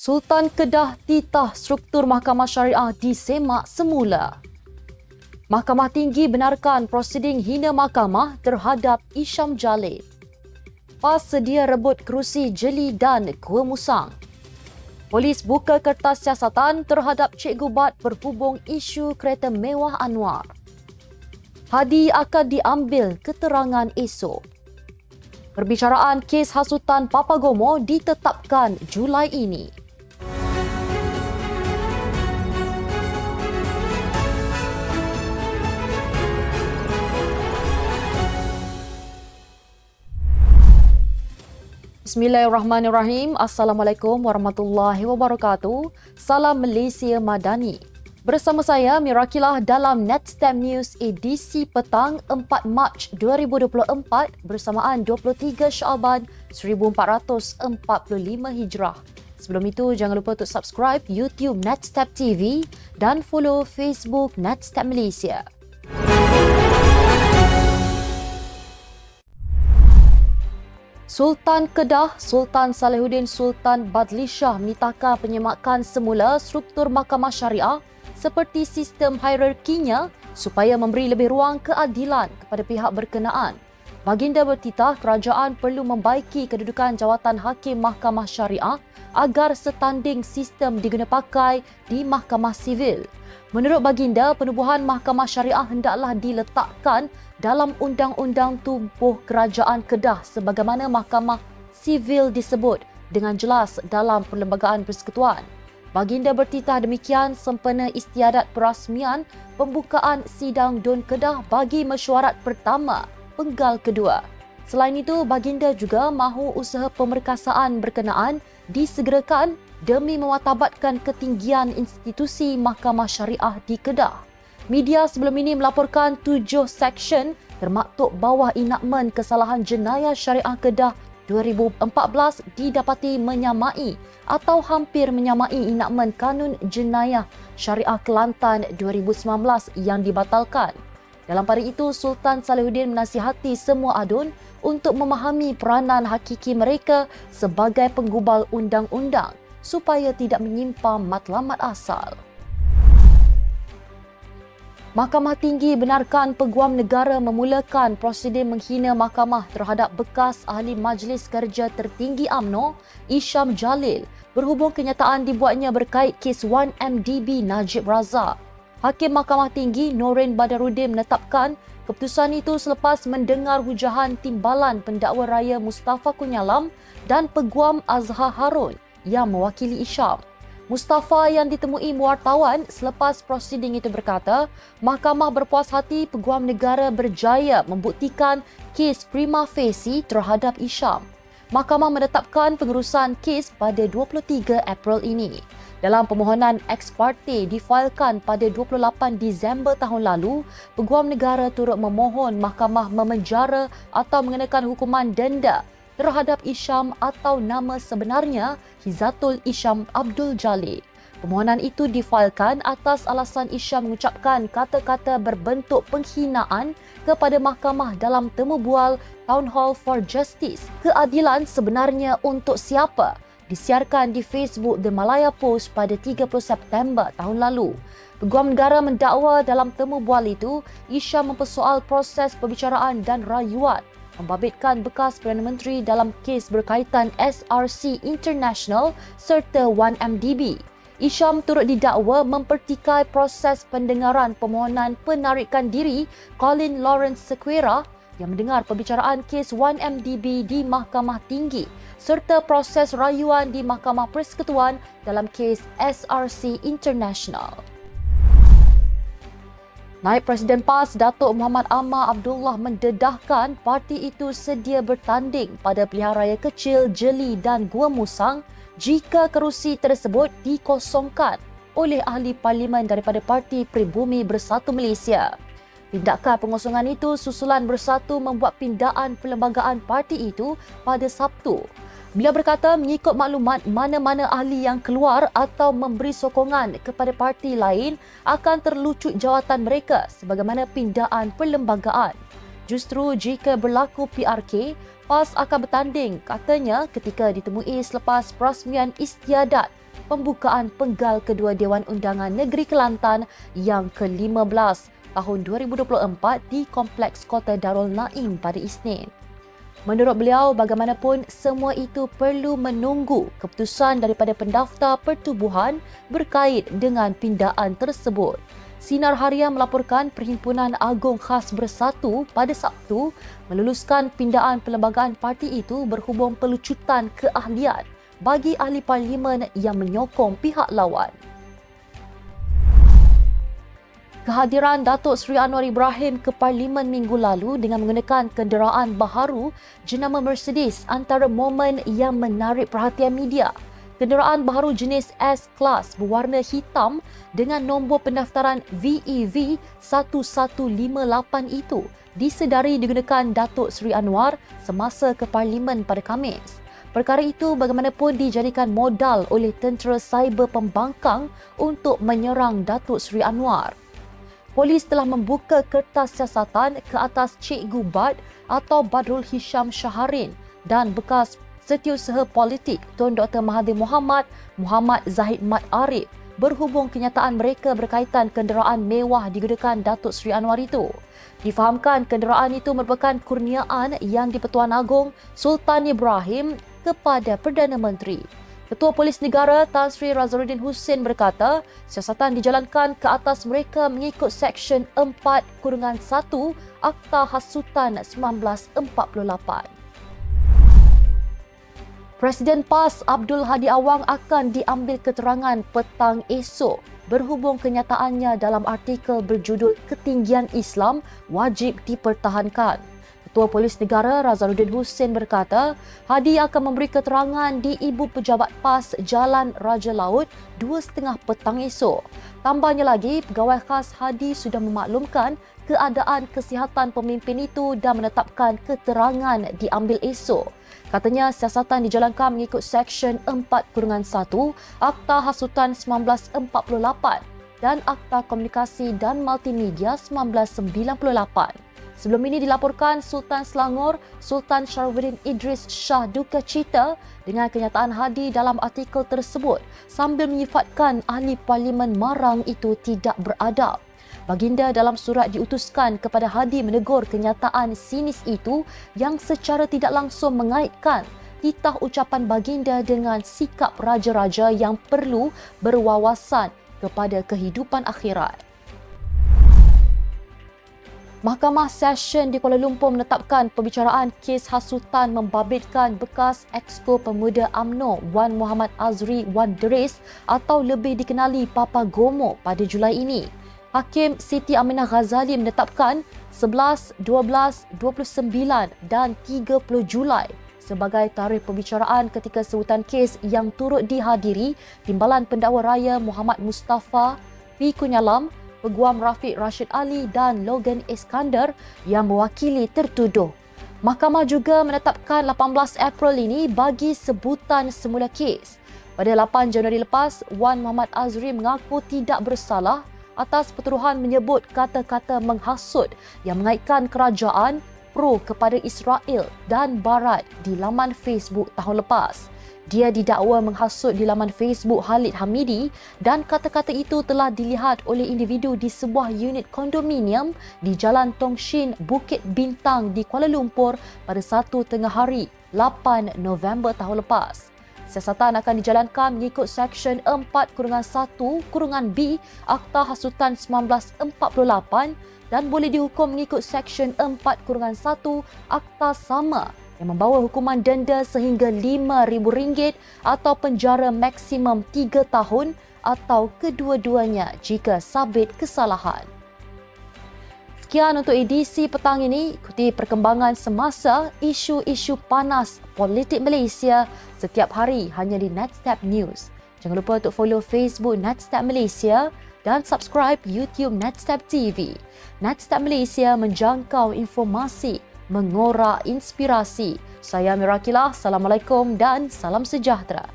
Sultan Kedah titah struktur Mahkamah Syariah disemak semula. Mahkamah Tinggi benarkan prosiding hina mahkamah terhadap Isham Jalil. PAS sedia rebut kerusi Jeli dan Gua Musang. Polis buka kertas siasatan terhadap Cikgu Bat berhubung isu kereta mewah Anwar. Hadi akan diambil keterangan esok. Perbicaraan kes hasutan Papagomo ditetapkan Julai ini. Bismillahirrahmanirrahim. Assalamualaikum warahmatullahi wabarakatuh. Salam Malaysia Madani. Bersama saya Mirakilah dalam Netstem News edisi petang 4 Mac 2024 bersamaan 23 Syaban 1445 Hijrah. Sebelum itu jangan lupa untuk subscribe YouTube Netstem TV dan follow Facebook Netstem Malaysia. Sultan Kedah Sultan Salihuddin Sultan Badlishah mintakan penyemakan semula struktur Mahkamah Syariah seperti sistem hierarkinya supaya memberi lebih ruang keadilan kepada pihak berkenaan. Baginda bertitah kerajaan perlu membaiki kedudukan jawatan hakim Mahkamah Syariah agar setanding sistem diguna pakai di Mahkamah Sivil. Menurut Baginda, penubuhan Mahkamah Syariah hendaklah diletakkan dalam Undang-Undang Tubuh Kerajaan Kedah sebagaimana Mahkamah Sivil disebut dengan jelas dalam Perlembagaan Persekutuan. Baginda bertitah demikian sempena istiadat perasmian pembukaan sidang Dun Kedah bagi mesyuarat pertama penggal kedua. Selain itu, Baginda juga mahu usaha pemerkasaan berkenaan disegerakan demi mewatabatkan ketinggian institusi Mahkamah Syariah di Kedah. Media sebelum ini melaporkan 7 seksyen termaktub bawah enakmen kesalahan jenayah syariah Kedah 2014 didapati menyamai atau hampir menyamai enakmen kanun jenayah syariah Kelantan 2019 yang dibatalkan. Dalam pada itu, Sultan Salihuddin menasihati semua adun untuk memahami peranan hakiki mereka sebagai penggubal undang-undang supaya tidak menyimpang matlamat asal. Mahkamah Tinggi benarkan Peguam Negara memulakan prosedur menghina mahkamah terhadap bekas Ahli Majlis Kerja Tertinggi UMNO, Isham Jalil, berhubung kenyataan dibuatnya berkait kes 1MDB Najib Razak. Hakim Mahkamah Tinggi Norin Badarudin menetapkan keputusan itu selepas mendengar hujahan timbalan pendakwa raya Mustafa Kunyalam dan Peguam Azhar Harun yang mewakili Isham. Mustafa yang ditemui wartawan selepas prosiding itu berkata, Mahkamah berpuas hati Peguam Negara berjaya membuktikan kes prima facie terhadap Isham. Mahkamah menetapkan pengurusan kes pada 23 April ini. Dalam permohonan ex parte difailkan pada 28 Disember tahun lalu, Peguam Negara turut memohon Mahkamah memenjara atau mengenakan hukuman denda terhadap Isham atau nama sebenarnya Hizatul Isham Abdul Jalil. Permohonan itu difailkan atas alasan Isham mengucapkan kata-kata berbentuk penghinaan kepada mahkamah dalam temu bual Town Hall for Justice. Keadilan sebenarnya untuk siapa? Disiarkan di Facebook The Malaya Post pada 30 September tahun lalu. Peguam Negara mendakwa dalam temu bual itu, Isham mempersoal proses perbicaraan dan rayuan membabitkan bekas Perdana Menteri dalam kes berkaitan SRC International serta 1MDB. Isham turut didakwa mempertikai proses pendengaran permohonan penarikan diri Colin Lawrence Sequeira yang mendengar perbicaraan kes 1MDB di Mahkamah Tinggi serta proses rayuan di Mahkamah Persekutuan dalam kes SRC International. Naib Presiden PAS Datuk Muhammad Ahmad Abdullah mendedahkan parti itu sedia bertanding pada pilihan raya kecil Jeli dan Gua Musang jika kerusi tersebut dikosongkan oleh ahli parlimen daripada Parti Pribumi Bersatu Malaysia. Tindakan pengosongan itu susulan Bersatu membuat pindaan perlembagaan parti itu pada Sabtu. Beliau berkata mengikut maklumat mana-mana ahli yang keluar atau memberi sokongan kepada parti lain akan terlucut jawatan mereka sebagaimana pindaan perlembagaan. Justru jika berlaku PRK, PAS akan bertanding, katanya ketika ditemui selepas perasmian istiadat pembukaan penggal kedua Dewan Undangan Negeri Kelantan yang ke-15 tahun 2024 di Kompleks Kota Darul Naim pada Isnin. Menurut beliau, bagaimanapun semua itu perlu menunggu keputusan daripada pendaftar pertubuhan berkait dengan pindaan tersebut. Sinar Harian melaporkan Perhimpunan Agung Khas Bersatu pada Sabtu meluluskan pindaan perlembagaan parti itu berhubung pelucutan keahlian bagi ahli parlimen yang menyokong pihak lawan. Kehadiran Datuk Seri Anwar Ibrahim ke Parlimen minggu lalu dengan menggunakan kenderaan baharu jenama Mercedes antara momen yang menarik perhatian media. Kenderaan baharu jenis S-Class berwarna hitam dengan nombor pendaftaran VEV 1158 itu disedari digunakan Datuk Seri Anwar semasa ke Parlimen pada Khamis. Perkara itu bagaimanapun dijadikan modal oleh tentera cyber pembangkang untuk menyerang Datuk Seri Anwar. Polis telah membuka kertas siasatan ke atas Cikgu Bad atau Badrul Hisham Syaharin dan bekas Setiausaha Politik Tun Dr. Mahathir Mohamad, Muhammad Zahid Mat Arif berhubung kenyataan mereka berkaitan kenderaan mewah digunakan Datuk Seri Anwar itu. Difahamkan kenderaan itu merupakan kurniaan Yang di-Pertuan Agong Sultan Ibrahim kepada Perdana Menteri. Ketua Polis Negara Tan Sri Razaluddin Hussein berkata, siasatan dijalankan ke atas mereka mengikut Seksyen 4-1 Akta Hasutan 1948. Presiden PAS Abdul Hadi Awang akan diambil keterangan petang esok berhubung kenyataannya dalam artikel berjudul Ketinggian Islam Wajib Dipertahankan. Ketua Polis Negara Razaluddin Hussein berkata, Hadi akan memberi keterangan di Ibu Pejabat PAS Jalan Raja Laut 2.30 petang esok. Tambahnya lagi, Pegawai Khas Hadi sudah memaklumkan keadaan kesihatan pemimpin itu dan menetapkan keterangan diambil esok. Katanya siasatan dijalankan mengikut Seksyen 4-1 Akta Hasutan 1948 dan Akta Komunikasi dan Multimedia 1998. Sebelum ini dilaporkan Sultan Selangor, Sultan Syarifudin Idris Shah duka cita dengan kenyataan Hadi dalam artikel tersebut sambil menyifatkan ahli parlimen marang itu tidak beradab. Baginda dalam surat diutuskan kepada Hadi menegur kenyataan sinis itu yang secara tidak langsung mengaitkan titah ucapan baginda dengan sikap raja-raja yang perlu berwawasan kepada kehidupan akhirat. Mahkamah Session di Kuala Lumpur menetapkan pembicaraan kes hasutan membabitkan bekas Exco Pemuda UMNO Wan Muhammad Azri Wan Deris atau lebih dikenali Papa Gomo pada Julai ini. Hakim Siti Aminah Ghazali menetapkan 11, 12, 29 dan 30 Julai sebagai tarikh pembicaraan ketika sebutan kes yang turut dihadiri Timbalan Pendakwa Raya Muhammad Mustafa P. Kunyalam, Peguam Rafiq Rashid Ali dan Logan Iskandar yang mewakili tertuduh. Mahkamah juga menetapkan 18 April ini bagi sebutan semula kes. Pada 8 Januari lepas, Wan Muhammad Azri mengaku tidak bersalah atas pertuduhan menyebut kata-kata menghasut yang mengaitkan kerajaan pro kepada Israel dan Barat di laman Facebook tahun lepas. Dia didakwa menghasut di laman Facebook Khalid Hamidi dan kata-kata itu telah dilihat oleh individu di sebuah unit kondominium di Jalan Tong Shin, Bukit Bintang di Kuala Lumpur pada 1 tengah hari 8 November tahun lepas. Siasatan akan dijalankan mengikut Seksyen 4-1-B Akta Hasutan 1948 dan boleh dihukum mengikut Seksyen 4-1 Akta sama yang membawa hukuman denda sehingga RM5,000 atau penjara maksimum 3 tahun atau kedua-duanya jika sabit kesalahan. Sekian untuk edisi petang ini. Ikuti perkembangan semasa isu-isu panas politik Malaysia setiap hari hanya di Netstep News. Jangan lupa untuk follow Facebook Netstep Malaysia dan subscribe YouTube Netstep TV. Netstep Malaysia menjangkau informasi, mengorak inspirasi. Saya Mirakilah. Assalamualaikum dan salam sejahtera.